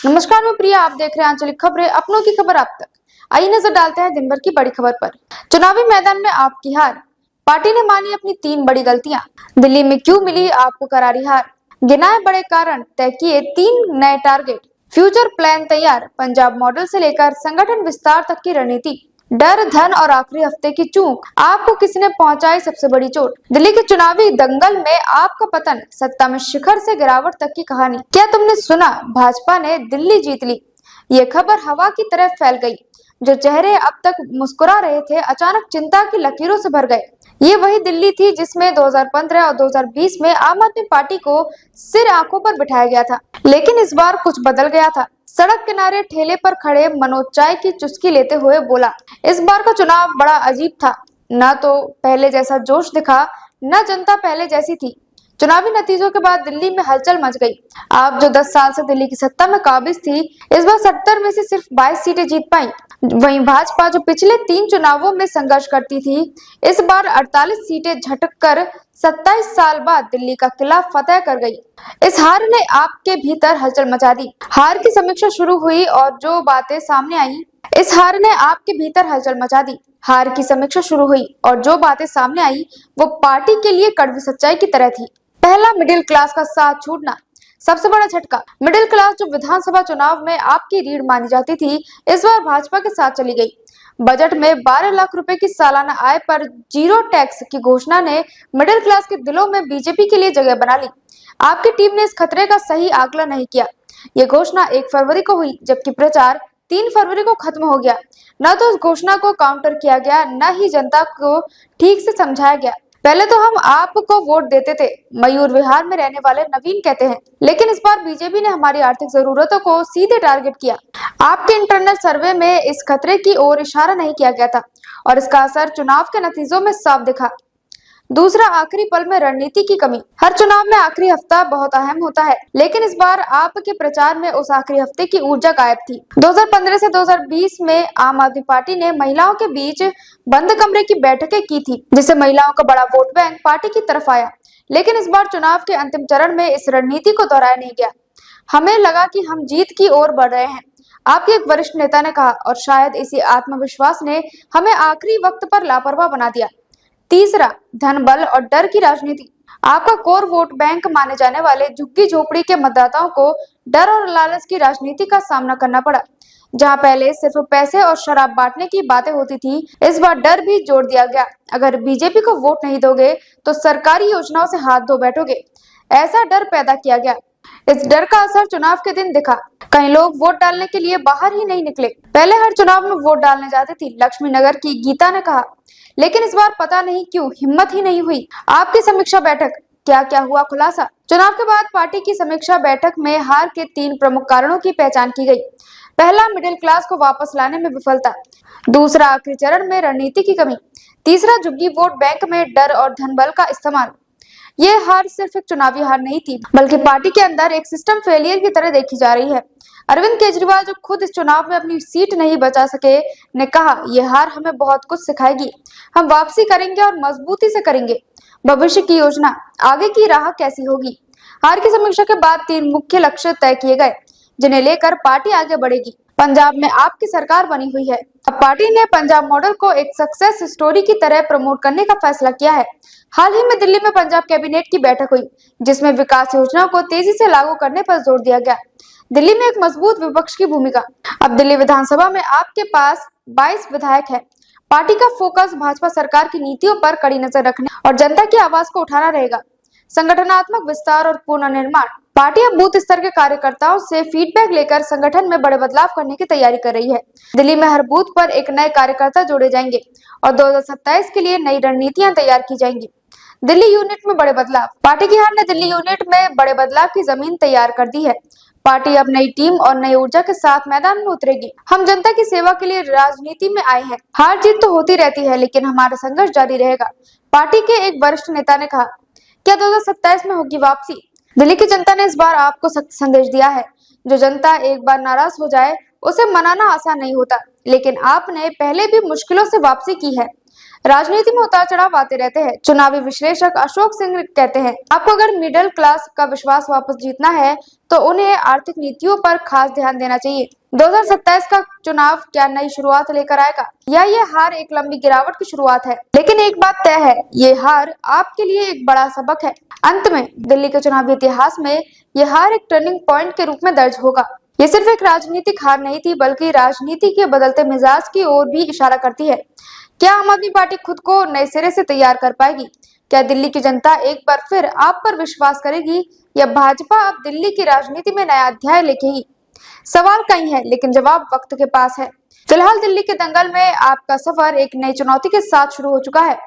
नमस्कार, मैं प्रिया। आप देख रहे हैं आंचलिक खबरें, अपनों की खबर आप तक। आइए नजर डालते हैं दिन भर की बड़ी खबर पर। चुनावी मैदान में आपकी हार, पार्टी ने मानी अपनी 3 बड़ी गलतियां। दिल्ली में क्यों मिली आपको करारी हार, गिनाए बड़े कारण, तय किए 3 नए टारगेट, फ्यूचर प्लान तैयार, पंजाब मॉडल से लेकर संगठन विस्तार तक की रणनीति, डर, धन और आखिरी हफ्ते की चूक, आपको किसने पहुंचाई सबसे बड़ी चोट। दिल्ली के चुनावी दंगल में आपका पतन, सत्ता में शिखर से गिरावट तक की कहानी। क्या तुमने सुना, भाजपा ने दिल्ली जीत ली। ये खबर हवा की तरह फैल गई। जो चेहरे अब तक मुस्कुरा रहे थे, अचानक चिंता की लकीरों से भर गए। ये वही दिल्ली थी जिसमें 2015 और 2020 में आम आदमी पार्टी को सिर आंखों पर बिठाया गया था। लेकिन इस बार कुछ बदल गया था। सड़क किनारे ठेले पर खड़े मनोज चाय की चुस्की लेते हुए बोला, इस बार का चुनाव बड़ा अजीब था। न तो पहले जैसा जोश दिखा, न जनता पहले जैसी थी। चुनावी नतीजों के बाद दिल्ली में हलचल मच गई। आप जो 10 साल से दिल्ली की सत्ता में काबिज थी, इस बार 70 में से सिर्फ 22 सीटें जीत पाई। वहीं भाजपा जो पिछले 3 चुनावों में संघर्ष करती थी, इस बार 48 सीटें झटक कर 27 साल बाद दिल्ली का किला फतेह कर गई। इस हार ने आपके भीतर हलचल मचा दी। हार की समीक्षा शुरू हुई और जो बातें सामने आई, इस हार ने आपके भीतर हलचल मचा दी। हार की समीक्षा शुरू हुई और जो बातें सामने आई, वो पार्टी के लिए कड़वी सच्चाई की तरह थी। पहला, मिडिल क्लास का साथ छूटना। सबसे बड़ा झटका, मिडिल क्लास जो विधानसभा चुनाव में आपकी रीढ़ मानी जाती थी, इस बार भाजपा के साथ चली गई। बजट में 12 लाख रुपए की सालाना आय पर जीरो टैक्स की घोषणा ने मिडिल क्लास के दिलों में बीजेपी के लिए जगह बना ली। आपकी टीम ने इस खतरे का सही आकलन नहीं किया। ये घोषणा 1 फरवरी को हुई, जबकि प्रचार 3 फरवरी को खत्म हो गया। न तो उस घोषणा को काउंटर किया गया, न ही जनता को ठीक से समझाया गया। पहले तो हम आपको वोट देते थे, मयूर विहार में रहने वाले नवीन कहते हैं, लेकिन इस बार बीजेपी ने हमारी आर्थिक जरूरतों को सीधे टारगेट किया। आपके इंटरनल सर्वे में इस खतरे की ओर इशारा नहीं किया गया था और इसका असर चुनाव के नतीजों में साफ दिखा। दूसरा, आखिरी पल में रणनीति की कमी। हर चुनाव में आखिरी हफ्ता बहुत अहम होता है, लेकिन इस बार आपके प्रचार में उस आखिरी हफ्ते की ऊर्जा गायब थी। 2015 से 2020 में आम आदमी पार्टी ने महिलाओं के बीच बंद कमरे की बैठकें की थी, जिससे महिलाओं का बड़ा वोट बैंक पार्टी की तरफ आया। लेकिन इस बार चुनाव के अंतिम चरण में इस रणनीति को दोहराया नहीं गया। हमें लगा कि हम जीत की ओर बढ़ रहे हैं, आपके एक वरिष्ठ नेता ने कहा, और शायद इसी आत्मविश्वास ने हमें आखिरी वक्त पर लापरवाह बना दिया। तीसरा, धन, बल और डर की राजनीति। आपका कोर वोट बैंक माने जाने वाले झुग्गी झोपड़ी के मतदाताओं को डर और लालच की राजनीति का सामना करना पड़ा। जहां पहले सिर्फ पैसे और शराब बांटने की बातें होती थी, इस बार डर भी जोड़ दिया गया। अगर बीजेपी को वोट नहीं दोगे तो सरकारी योजनाओं से हाथ धो बैठोगे, ऐसा डर पैदा किया गया। इस डर का असर चुनाव के दिन दिखा। कई लोग वोट डालने के लिए बाहर ही नहीं निकले। पहले हर चुनाव में वोट डालने जाती थी, लक्ष्मी नगर की गीता ने कहा, लेकिन इस बार पता नहीं क्यों हिम्मत ही नहीं हुई। आपकी समीक्षा बैठक, क्या क्या हुआ खुलासा। चुनाव के बाद पार्टी की समीक्षा बैठक में हार के 3 प्रमुख कारणों की पहचान की गई। पहला, मिडिल क्लास को वापस लाने में विफलता। दूसरा, आखिरी चरण में रणनीति की कमी। तीसरा, झुग्गी वोट बैंक में डर और धन बल का इस्तेमाल। ये हार सिर्फ एक चुनावी हार नहीं थी, बल्कि पार्टी के अंदर एक सिस्टम फेलियर की तरह देखी जा रही है। अरविंद केजरीवाल, जो खुद इस चुनाव में अपनी सीट नहीं बचा सके, ने कहा, यह हार हमें बहुत कुछ सिखाएगी। हम वापसी करेंगे और मजबूती से करेंगे। भविष्य की योजना, आगे की राह कैसी होगी। हार की समीक्षा के बाद 3 मुख्य लक्ष्य तय किए गए, जिन्हें लेकर पार्टी आगे बढ़ेगी। पंजाब में आपकी सरकार बनी हुई है। अब पार्टी ने पंजाब मॉडल को एक सक्सेस स्टोरी की तरह प्रमोट करने का फैसला किया है। हाल ही में दिल्ली में पंजाब कैबिनेट की बैठक हुई, जिसमें विकास योजनाओं को तेजी से लागू करने पर जोर दिया गया। दिल्ली में एक मजबूत विपक्ष की भूमिका। अब दिल्ली विधानसभा में आपके पास 22 विधायक है। पार्टी का फोकस भाजपा सरकार की नीतियों पर कड़ी नजर रखने और जनता की आवाज को उठाना रहेगा। संगठनात्मक विस्तार और पुनर्निर्माण। पार्टी अब बूथ स्तर के कार्यकर्ताओं से फीडबैक लेकर संगठन में बड़े बदलाव करने की तैयारी कर रही है। दिल्ली में हर बूथ पर एक नए कार्यकर्ता जोड़े जाएंगे और 2027 के लिए नई रणनीतियां तैयार की जाएंगी। दिल्ली यूनिट में बड़े बदलाव। पार्टी की हार ने दिल्ली यूनिट में बड़े बदलाव की जमीन तैयार कर दी है। पार्टी अब नई टीम और नई ऊर्जा के साथ मैदान में उतरेगी। हम जनता की सेवा के लिए राजनीति में आए हैं। हार जीत तो होती रहती है, लेकिन हमारा संघर्ष जारी रहेगा। पार्टी के एक वरिष्ठ नेता ने कहा, क्या 2027 में होगी वापसी। दिल्ली की जनता ने इस बार आपको सख्त संदेश दिया है। जो जनता एक बार नाराज हो जाए, उसे मनाना आसान नहीं होता, लेकिन आपने पहले भी मुश्किलों से वापसी की है। राजनीति में उतार चढ़ाव आते रहते हैं। चुनावी विश्लेषक अशोक सिंह कहते हैं, आपको अगर मिडिल क्लास का विश्वास वापस जीतना है तो उन्हें आर्थिक नीतियों पर खास ध्यान देना चाहिए। 2027 का चुनाव क्या नई शुरुआत लेकर आएगा या ये हार एक लंबी गिरावट की शुरुआत है? लेकिन एक बात तय है, ये हार आपके लिए एक बड़ा सबक है। अंत में दिल्ली के चुनावी इतिहास में यह हार एक टर्निंग पॉइंट के रूप में दर्ज होगा। ये सिर्फ एक राजनीतिक हार नहीं थी, बल्कि राजनीति के बदलते मिजाज की ओर भी इशारा करती है। क्या आम आदमी पार्टी खुद को नए सिरे से तैयार कर पाएगी? क्या दिल्ली की जनता एक बार फिर आप पर विश्वास करेगी या भाजपा अब दिल्ली की राजनीति में नया अध्याय लिखेगी? सवाल कई है, लेकिन जवाब वक्त के पास है। फिलहाल दिल्ली के दंगल में आपका सफर एक नई चुनौती के साथ शुरू हो चुका है।